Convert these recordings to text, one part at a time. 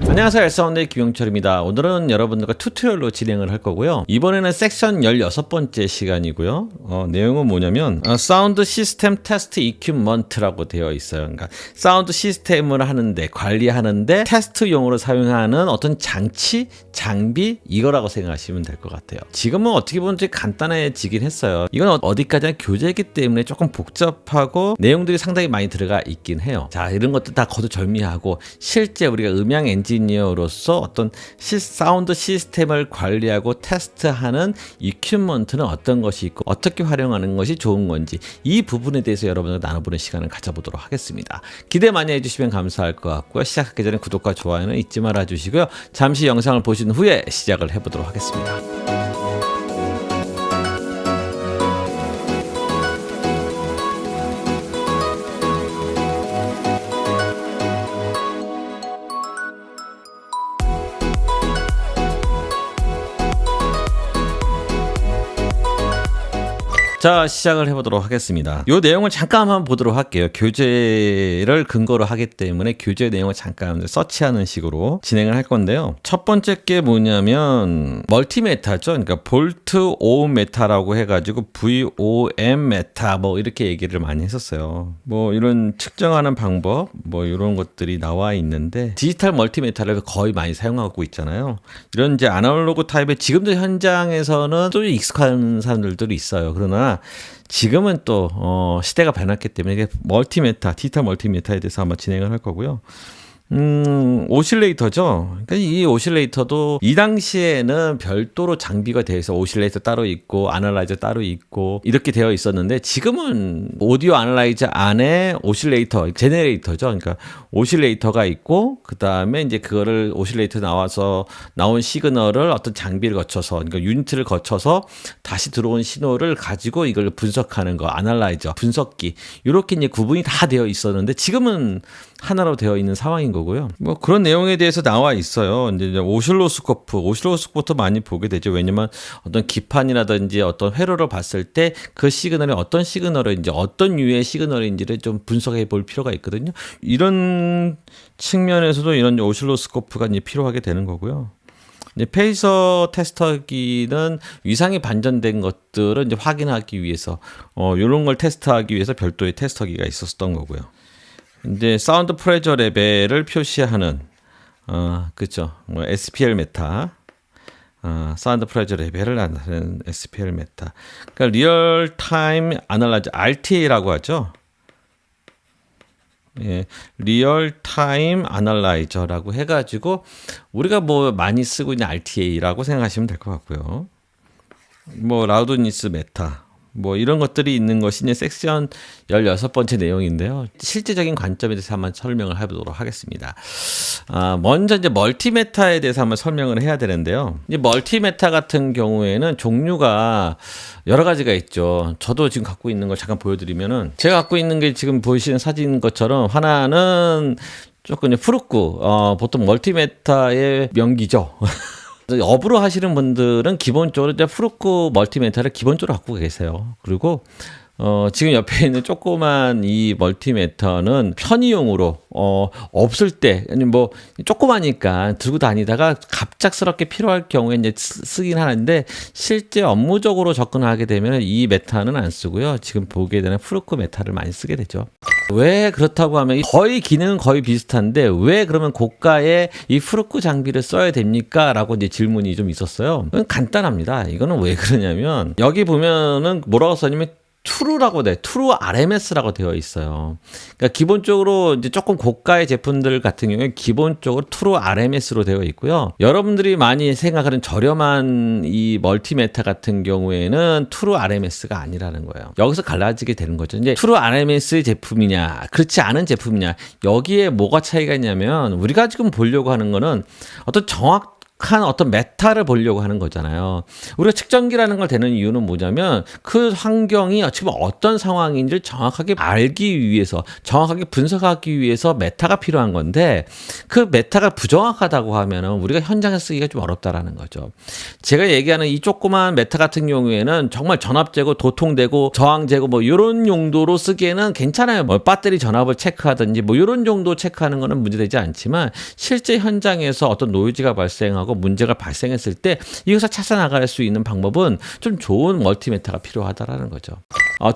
안녕하세요. 엘사운드의 김영철입니다. 오늘은 여러분들과 튜토리얼로 진행을 할 거고요. 이번에는 섹션 16번째 시간이고요. 내용은 뭐냐면 사운드 시스템 테스트 이퀴먼트라고 되어 있어요. 그러니까 사운드 시스템을 하는데 관리하는데 테스트용으로 사용하는 어떤 장치, 장비 이거라고 생각하시면 될 것 같아요. 지금은 어떻게 보면 좀 간단해지긴 했어요. 이건 어디까지나 교재이기 때문에 조금 복잡하고 내용들이 상당히 많이 들어가 있긴 해요. 자, 이런 것들 다 거두절미하고 실제 우리가 음향 엔지니어로서 어떤 사운드 시스템을 관리하고 테스트하는 이퀴먼트는 어떤 것이 있고 어떻게 활용하는 것이 좋은 건지 이 부분에 대해서 여러분과 나눠보는 시간을 가져보도록 하겠습니다. 기대 많이 해주시면 감사할 것 같고요. 시작하기 전에 구독과 좋아요는 잊지 말아 주시고요. 잠시 영상을 보신 후에 시작을 해보도록 하겠습니다. 자, 시작을 해보도록 하겠습니다. 이 내용을 잠깐 한번 보도록 할게요. 교재를 근거로 하기 때문에 교재 내용을 잠깐 서치하는 식으로 진행을 할 건데요. 첫 번째 게 뭐냐면 멀티메타죠. 그러니까 볼트 오음 메타라고 해가지고 VOM 메타 뭐 이렇게 얘기를 많이 했었어요. 뭐 이런 측정하는 방법 뭐 이런 것들이 나와 있는데 디지털 멀티메타를 거의 많이 사용하고 있잖아요. 이런 이제 아날로그 타입의 지금도 현장에서는 또 익숙한 사람들도 있어요. 그러나 지금은 또 시대가 변했기 때문에 이게 멀티메타, 디지털 멀티메타에 대해서 한번 진행을 할 거고요. 오실레이터죠. 그러니까 이 오실레이터도 이 당시에는 별도로 장비가 되어 있어 오실레이터 따로 있고 아날라이저 따로 있고 이렇게 되어 있었는데 지금은 오디오 아날라이저 안에 오실레이터, 제네레이터죠. 그러니까 오실레이터가 있고 그 다음에 이제 그거를 오실레이터 나와서 나온 시그널을 어떤 장비를 거쳐서 그러니까 유니트를 거쳐서 다시 들어온 신호를 가지고 이걸 분석하는 거 아날라이저, 분석기 이렇게 이제 구분이 다 되어 있었는데 지금은 하나로 되어 있는 상황인 거고요. 뭐 그런 내용에 대해서 나와 있어요. 이제 오실로스코프 많이 보게 되죠. 왜냐면 어떤 기판이라든지 어떤 회로를 봤을 때 그 시그널이 어떤 시그널인지 어떤 유의 시그널인지를 좀 분석해 볼 필요가 있거든요. 이런 측면에서도 이런 오실로스코프가 이제 필요하게 되는 거고요. 이제 페이서 테스터기는 위상이 반전된 것들을 이제 확인하기 위해서 이런 걸 테스트하기 위해서 별도의 테스터기가 있었던 거고요. 이제 사운드 프레저 레벨을 표시하는 그죠? 뭐 SPL 메타, 사운드 프레저 레벨을 나타내는 SPL 메타. 그러니까 리얼 타임 아날라이저 RTA라고 하죠. 예, 리얼 타임 아날라이저라고 해가지고 우리가 뭐 많이 쓰고 있는 RTA라고 생각하시면 될 것 같고요. 뭐 라우드니스 메타. 뭐 이런 것들이 있는 것이 이제 섹션 16번째 내용인데요. 실제적인 관점에 대해서 한번 설명을 해보도록 하겠습니다. 먼저 이제 멀티메타에 대해서 한번 설명을 해야 되는데요. 이제 멀티메타 같은 경우에는 종류가 여러 가지가 있죠. 저도 지금 갖고 있는 걸 잠깐 보여드리면은 제가 갖고 있는 게 지금 보이시는 사진 것처럼 하나는 조금 이제 푸르쿠, 보통 멀티메타의 명기죠. 업으로 하시는 분들은 기본적으로 이제 푸르쿠 멀티메타를 기본적으로 갖고 계세요. 그리고 지금 옆에 있는 조그만 이 멀티메터는 편의용으로 없을 때 아니 뭐 조그마니까 들고 다니다가 갑작스럽게 필요할 경우에 이제 쓰긴 하는데 실제 업무적으로 접근하게 되면 이 메타는 안 쓰고요. 지금 보게 되는 푸르쿠 메타를 많이 쓰게 되죠. 왜 그렇다고 하면 거의 기능은 거의 비슷한데 왜 그러면 고가의 이 푸르쿠 장비를 써야 됩니까? 라고 이제 질문이 좀 있었어요. 간단합니다. 이거는 왜 그러냐면 여기 보면은 뭐라고 써냐면 트루라고 돼. 트루 RMS라고 되어 있어요. 그러니까 기본적으로 이제 조금 고가의 제품들 같은 경우에 기본적으로 트루 RMS로 되어 있고요. 여러분들이 많이 생각하는 저렴한 이 멀티메타 같은 경우에는 트루 RMS가 아니라는 거예요. 여기서 갈라지게 되는 거죠. 이제 트루 RMS 제품이냐, 그렇지 않은 제품이냐. 여기에 뭐가 차이가 있냐면 우리가 지금 보려고 하는 거는 어떤 어떤 메타를 보려고 하는 거잖아요. 우리가 측정기라는 걸 대는 이유는 뭐냐면 그 환경이 지금 어떤 상황인지를 정확하게 알기 위해서, 정확하게 분석하기 위해서 메타가 필요한 건데, 그 메타가 부정확하다고 하면은 우리가 현장에서 쓰기가 좀 어렵다라는 거죠. 제가 얘기하는 이 조그만 메타 같은 경우에는 정말 전압 제거, 도통 제거, 저항 제거 뭐 이런 용도로 쓰기에는 괜찮아요. 뭐 배터리 전압을 체크하든지 뭐 이런 정도 체크하는 거는 문제되지 않지만, 실제 현장에서 어떤 노이즈가 발생하고 문제가 발생했을 때 이것을 찾아나갈 수 있는 방법은 좀 좋은 멀티미터가 필요하다라는 거죠.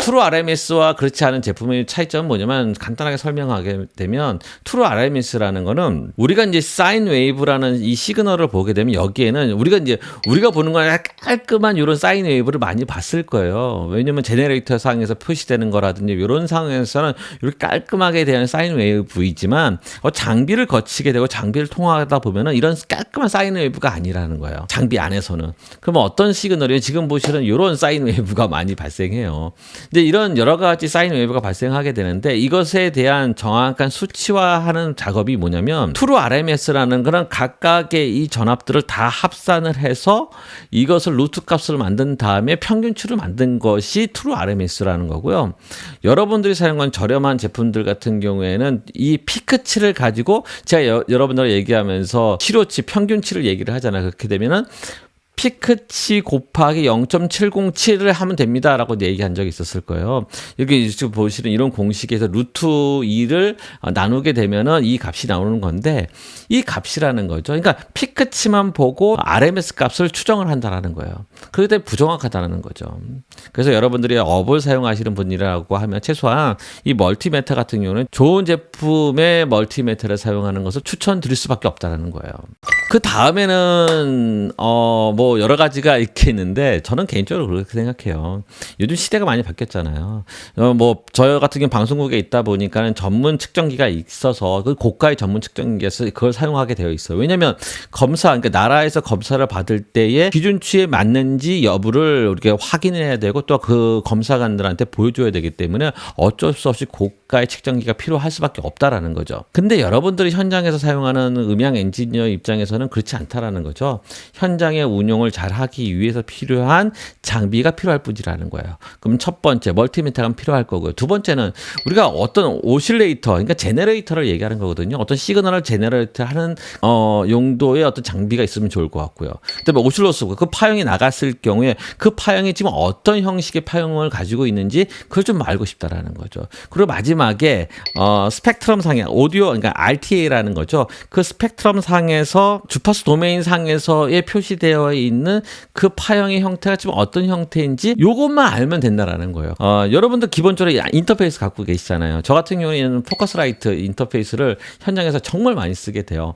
트루 RMS와 그렇지 않은 제품의 차이점은 뭐냐면, 간단하게 설명하게 되면 트루 RMS라는 거는 우리가 이제 사인 웨이브라는 이 시그널을 보게 되면, 여기에는 우리가 보는 건 깔끔한 이런 사인 웨이브를 많이 봤을 거예요. 왜냐면 제네레이터 상에서 표시되는 거라든지 이런 상황에서는 이렇게 깔끔하게 되는 사인 웨이브이지만, 장비를 거치게 되고 장비를 통화하다 보면은 이런 깔끔한 사인 웨이브가 아니라는 거예요. 장비 안에서는. 그럼 어떤 시그널이 지금 보시는 이런 사인 웨이브가 많이 발생해요. 근데 이런 여러 가지 사인 웨이브가 발생하게 되는데, 이것에 대한 정확한 수치화하는 작업이 뭐냐면, 트루 RMS라는 그런 각각의 이 전압들을 다 합산을 해서 이것을 루트 값을 만든 다음에 평균치를 만든 것이 트루 RMS라는 거고요. 여러분들이 사용한 저렴한 제품들 같은 경우에는 이 피크치를 가지고, 제가 여러분들 얘기하면서 치료치, 평균치를 얘기를 하잖아요. 그렇게 되면은 피크치 곱하기 0.707을 하면 됩니다라고 얘기한 적이 있었을 거예요. 여기 지금 보시는 이런 공식에서 루트 2를 나누게 되면은 이 값이 나오는 건데, 이 값이라는 거죠. 그러니까 피크치만 보고 RMS 값을 추정을 한다라는 거예요. 그렇기 때문에 부정확하다는 거죠. 그래서 여러분들이 업을 사용하시는 분이라고 하면 최소한 이 멀티미터 같은 경우는 좋은 제품의 멀티미터를 사용하는 것을 추천드릴 수밖에 없다는 거예요. 그 다음에는 뭐 여러 가지가 있겠는데, 저는 개인적으로 그렇게 생각해요. 요즘 시대가 많이 바뀌었잖아요. 뭐 저 같은 경우 방송국에 있다 보니까는 전문 측정기가 있어서, 그 고가의 전문 측정기에서 그걸 사용하게 되어 있어요. 왜냐하면 그러니까 나라에서 검사를 받을 때에 기준치에 맞는지 여부를 우리가 확인해야 되고, 또 그 검사관들한테 보여줘야 되기 때문에 어쩔 수 없이 고가의 측정기가 필요할 수밖에 없다라는 거죠. 근데 여러분들이 현장에서 사용하는 음향 엔지니어 입장에서는 그렇지 않다라는 거죠. 현장의 운용을 잘 하기 위해서 필요한 장비가 필요할 뿐이라는 거예요. 그럼 첫 번째 멀티미터가 필요할 거고요. 두 번째는 우리가 어떤 오실레이터, 그러니까 제너레이터를 얘기하는 거거든요. 어떤 시그널을 제너레이터 하는 용도의 어떤 장비가 있으면 좋을 것 같고요. 그다음에 오실로스코프, 그 파형이 나갔을 경우에 그 파형이 지금 어떤 형식의 파형을 가지고 있는지 그걸 좀 알고 싶다라는 거죠. 그리고 마지막에 스펙트럼 상에 오디오, 그러니까 RTA라는 거죠. 그 스펙트럼 상에서 주파수 도메인 상에서의 표시되어 있는 그 파형의 형태가 지금 어떤 형태인지 요것만 알면 된다라는 거예요. 여러분들 기본적으로 인터페이스 갖고 계시잖아요. 저 같은 경우에는 포커스라이트 인터페이스를 현장에서 정말 많이 쓰게 돼요.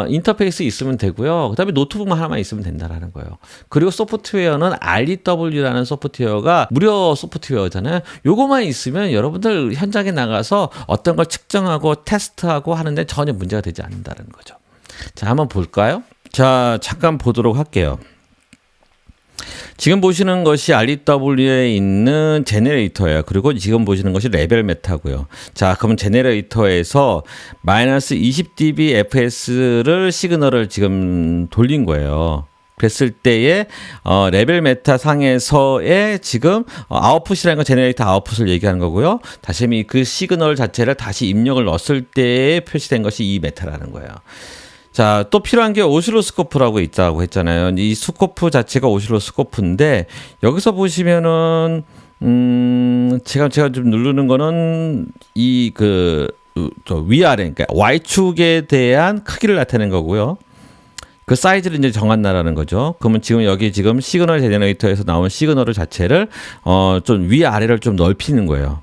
인터페이스 있으면 되고요. 그다음에 노트북만 하나만 있으면 된다라는 거예요. 그리고 소프트웨어는 REW라는 소프트웨어가 무료 소프트웨어잖아요. 요거만 있으면 여러분들 현장에 나가서 어떤 걸 측정하고 테스트하고 하는데 전혀 문제가 되지 않는다는 거죠. 자, 한번 볼까요? 자, 잠깐 보도록 할게요. 지금 보시는 것이 REW에 있는 제네레이터예요. 그리고 지금 보시는 것이 레벨 메타고요. 자, 그럼 제네레이터에서 마이너스 20dB fs를 시그널을 지금 돌린 거예요. 그랬을 때에 레벨 메타 상에서의 지금 아웃풋이라는 건 제네레이터 아웃풋을 얘기하는 거고요. 다시 그 시그널 자체를 다시 입력을 넣었을 때에 표시된 것이 이 메타라는 거예요. 자, 또 필요한 게 오실로스코프라고 있다고 했잖아요. 이 스코프 자체가 오실로스코프인데, 여기서 보시면은 제가 좀 누르는 거는 저 위아래, 그러니까 Y축에 대한 크기를 나타내는 거고요. 그 사이즈를 이제 정한다라는 거죠. 그러면 지금 여기 지금 시그널 제너레이터에서 나온 시그널 자체를 좀 위아래를 좀 넓히는 거예요.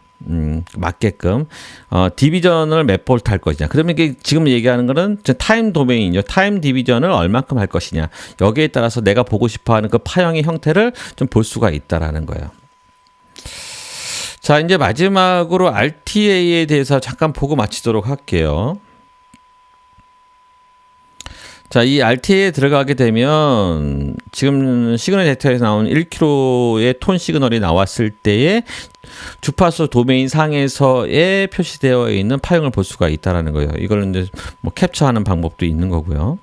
맞게끔 디비전을 몇 볼트 할 것이냐. 그러면 이게 지금 얘기하는 거는 타임 도메인이죠. 타임 디비전을 얼만큼 할 것이냐. 여기에 따라서 내가 보고 싶어하는 그 파형의 형태를 좀 볼 수가 있다라는 거예요. 자, 이제 마지막으로 RTA에 대해서 잠깐 보고 마치도록 할게요. 자, 이 RTA에 들어가게 되면 지금 시그널 데이터에서 나온 1kg의 톤 시그널이 나왔을 때에 주파수 도메인 상에서에 표시되어 있는 파형을 볼 수가 있다라는 거예요. 이걸 이제 뭐 캡처하는 방법도 있는 거고요.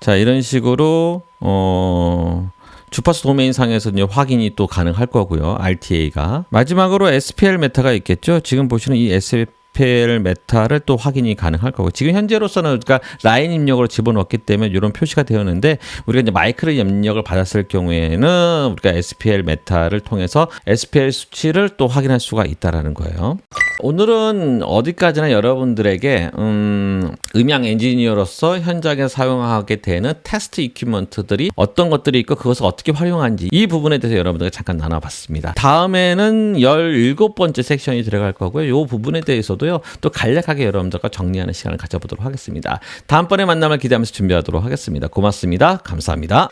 자, 이런 식으로 주파수 도메인 상에서 이제 확인이 또 가능할 거고요. RTA가. 마지막으로 SPL 메타가 있겠죠. 지금 보시는 이 SPL 메타를 또 확인이 가능할 거고, 지금 현재로서는 그러니까 라인 입력으로 집어넣었기 때문에 이런 표시가 되었는데, 우리가 이제 마이크로 입력을 받았을 경우에는 우리가 SPL 메타를 통해서 SPL 수치를 또 확인할 수가 있다라는 거예요. 오늘은 어디까지나 여러분들에게 음향 엔지니어로서 현장에 사용하게 되는 테스트 이퀴먼트들이 어떤 것들이 있고 그것을 어떻게 활용하는지, 이 부분에 대해서 여러분들과 잠깐 나눠봤습니다. 다음에는 17번째 섹션이 들어갈 거고요. 이 부분에 대해서도요, 또 간략하게 여러분들과 정리하는 시간을 가져보도록 하겠습니다. 다음번에 만남을 기대하면서 준비하도록 하겠습니다. 고맙습니다. 감사합니다.